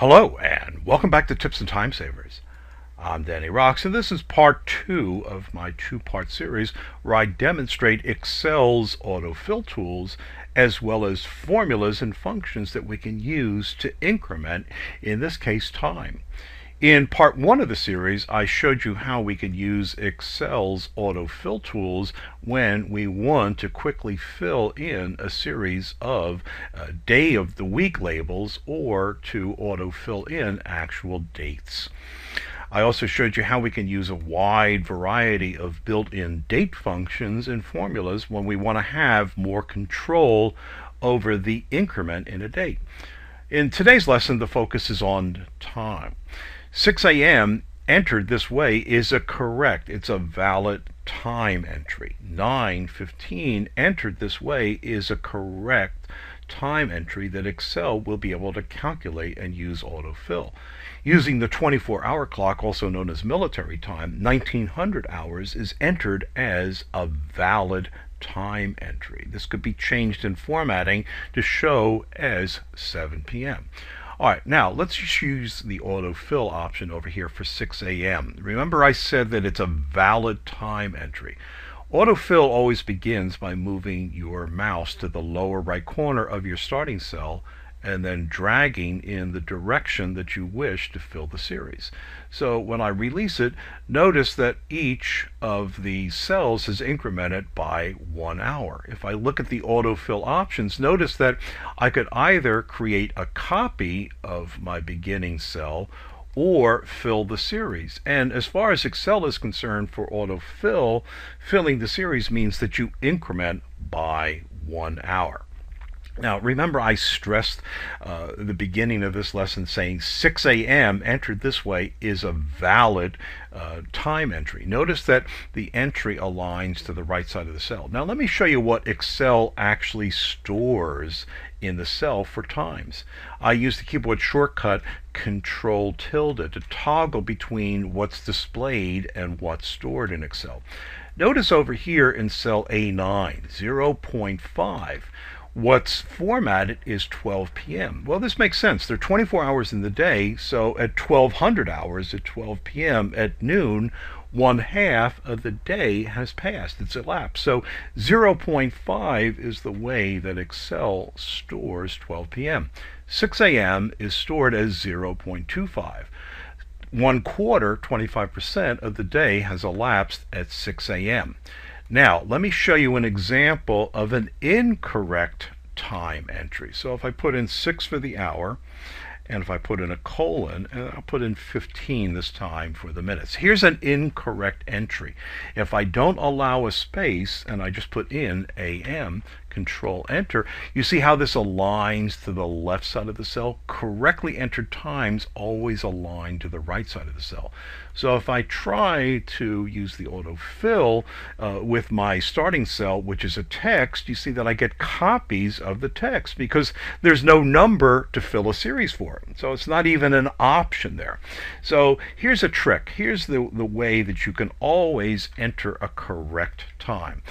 Hello and welcome back to Tips and Time Savers. I'm Danny Rocks, and this is part 2 of my two-part series where I demonstrate Excel's AutoFill tools as well as formulas and functions that we can use to increment, in this case, time. In part 1 of the series, I showed you how we could use Excel's AutoFill tools when we want to quickly fill in a series of day of the week labels or to autofill in actual dates. I also showed you how we can use a wide variety of built-in date functions and formulas when we want to have more control over the increment in a date. In today's lesson, the focus is on time. 6 a.m. entered this way is it's a valid time entry. 9:15 entered this way is a correct time entry that Excel will be able to calculate and use autofill. Using the 24-hour clock, also known as military time, 1900 hours is entered as a valid time entry. This could be changed in formatting to show as 7 p.m. Alright, now let's just use the autofill option over here for 6 a.m. Remember I said that it's a valid time entry. Autofill always begins by moving your mouse to the lower right corner of your starting cell and then dragging in the direction that you wish to fill the series. So when I release it, notice that each of the cells is incremented by 1 hour. If I look at the autofill options, notice that I could either create a copy of my beginning cell or fill the series. And as far as Excel is concerned for autofill, filling the series means that you increment by 1 hour. Now remember I stressed the beginning of this lesson saying 6 a.m. entered this way is a valid time entry. Notice that the entry aligns to the right side of the cell. Now let me show you what Excel actually stores in the cell for times. I use the keyboard shortcut Control tilde to toggle between what's displayed and what's stored in Excel. Notice over here in cell A9, 0.5, what's formatted is 12 p.m. Well, this makes sense. There are 24 hours in the day, so at 1200 hours at 12 p.m. at noon, 1/2 of the day has passed. It's elapsed. So 0.5 is the way that Excel stores 12 p.m. 6 a.m. is stored as 0.25. 1/4, 25% of the day has elapsed at 6 a.m. Now, let me show you an example of an incorrect time entry. So if I put in 6 for the hour, and if I put in a colon, and I'll put in 15 this time for the minutes. Here's an incorrect entry. If I don't allow a space, and I just put in AM, Control Enter, you see how this aligns to the left side of the cell? Correctly entered times always align to the right side of the cell. So if I try to use the autofill with my starting cell, which is a text, you see that I get copies of the text because there's no number to fill a series for. So it's not even an option there. So here's a trick. Here's the way that you can always enter a correct time.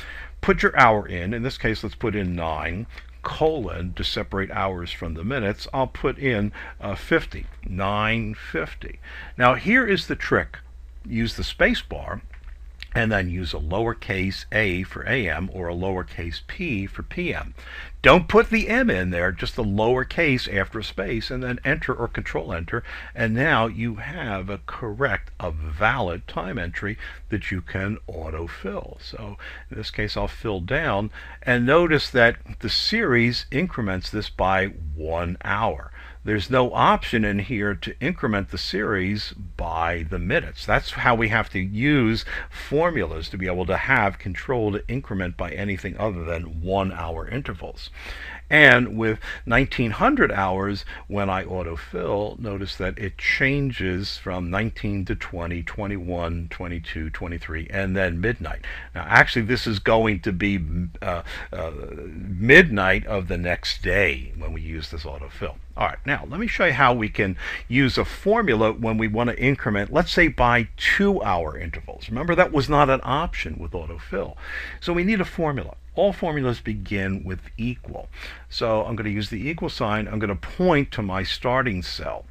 Put your hour in this case let's put in 9, colon, to separate hours from the minutes, I'll put in 50, 9:50. Now here is the trick. Use the space bar and then use a lowercase a for AM or a lowercase p for PM. Don't put the M in there, just the lowercase after a space, and then enter or Control Enter, and now you have a correct, a valid time entry that you can autofill. So in this case I'll fill down, and notice that the series increments this by 1 hour. There's no option in here to increment the series by the minutes. That's how we have to use formulas to be able to have control to increment by anything other than 1 hour intervals. And with 1900 hours, when I autofill, notice that it changes from 19 to 20, 21, 22, 23, and then midnight. Now actually this is going to be midnight of the next day when we use this autofill. Alright, now let me show you how we can use a formula when we want to increment, let's say by 2 hour intervals. Remember that was not an option with autofill. So we need a formula. All formulas begin with equal. So I'm going to use the equal sign. I'm going to point to my starting cell.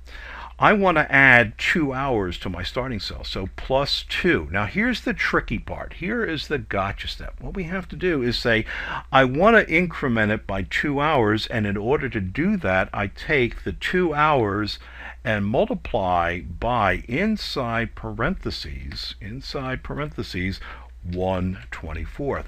I want to add 2 hours to my starting cell, so plus 2. Now here's the tricky part. Here is the gotcha step. What we have to do is say, I want to increment it by 2 hours, and in order to do that, I take the 2 hours and multiply by, inside parentheses, 1/24th.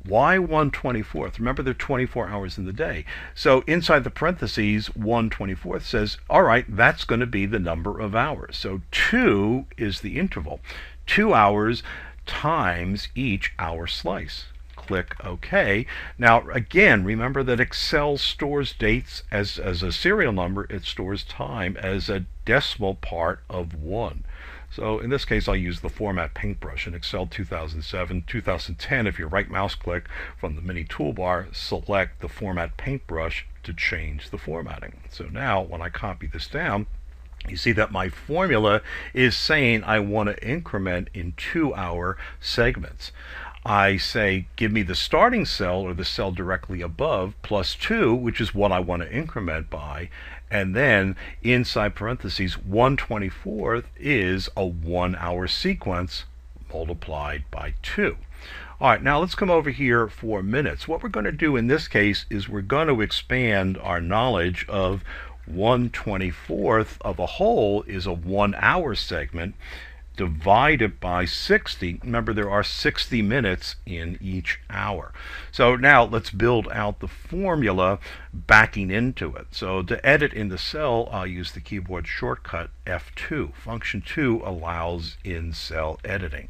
Why 1/24th? Remember, there are 24 hours in the day. So inside the parentheses, 1/24th says, all right, that's going to be the number of hours. So 2 is the interval. 2 hours times each hour slice. Click OK. Now, again, remember that Excel stores dates as a serial number. It stores time as a decimal part of 1. So in this case, I'll use the Format Paintbrush in Excel 2007, 2010. If you right mouse click from the mini toolbar, select the Format Paintbrush to change the formatting. So now when I copy this down, you see that my formula is saying I want to increment in 2-hour segments. I say, give me the starting cell or the cell directly above plus 2, which is what I want to increment by. And then inside parentheses, 1/24th is a 1-hour sequence multiplied by 2. All right, now let's come over here for minutes. What we're going to do in this case is we're going to expand our knowledge of 1/24th of a whole is a 1-hour segment divided by 60. Remember, there are 60 minutes in each hour. So now let's build out the formula backing into it. So to edit in the cell, I'll use the keyboard shortcut F2. Function 2 allows in-cell editing.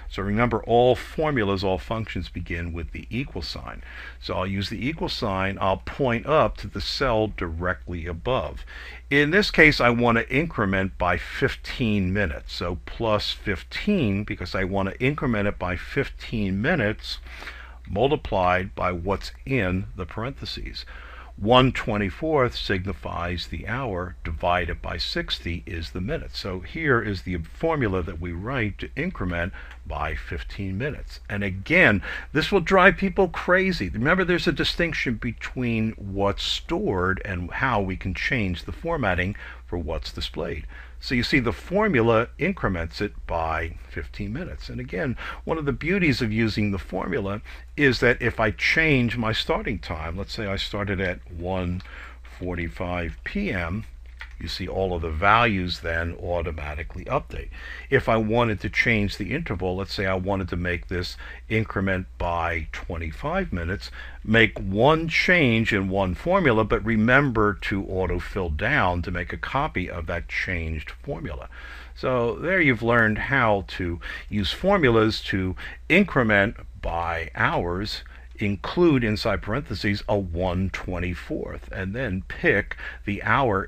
So remember, all formulas, all functions begin with the equal sign. So I'll use the equal sign. I'll point up to the cell directly above. In this case, I want to increment by 15 minutes. So plus 15, because I want to increment it by 15 minutes, multiplied by what's in the parentheses. 1/24th signifies the hour, divided by 60 is the minute. So here is the formula that we write to increment by 15 minutes. And again, this will drive people crazy. Remember, there's a distinction between what's stored and how we can change the formatting for what's displayed. So you see, the formula increments it by 15 minutes. And again, one of the beauties of using the formula is that if I change my starting time, let's say I started at 1:45 p.m., you see all of the values then automatically update. If I wanted to change the interval, let's say I wanted to make this increment by 25 minutes, make one change in one formula, but remember to autofill down to make a copy of that changed formula. So there you've learned how to use formulas to increment by hours, include inside parentheses a 1/24th, and then pick the hour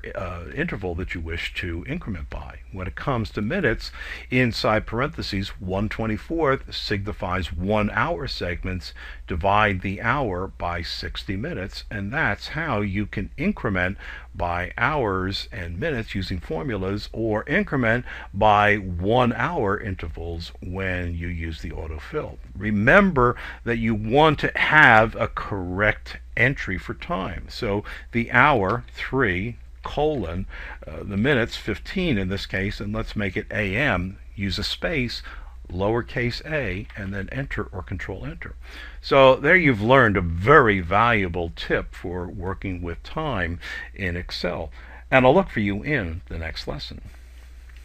interval that you wish to increment by. When it comes to minutes, inside parentheses, 1/24th signifies 1-hour segments. Divide the hour by 60 minutes, and that's how you can increment by hours and minutes using formulas, or increment by 1-hour intervals when you use the autofill. Remember that you want to have a correct entry for time. So the hour, 3, colon, the minutes, 15 in this case, and let's make it AM. Use a space, lowercase a, and then enter or control enter. So there you've learned a very valuable tip for working with time in Excel. And I'll look for you in the next lesson.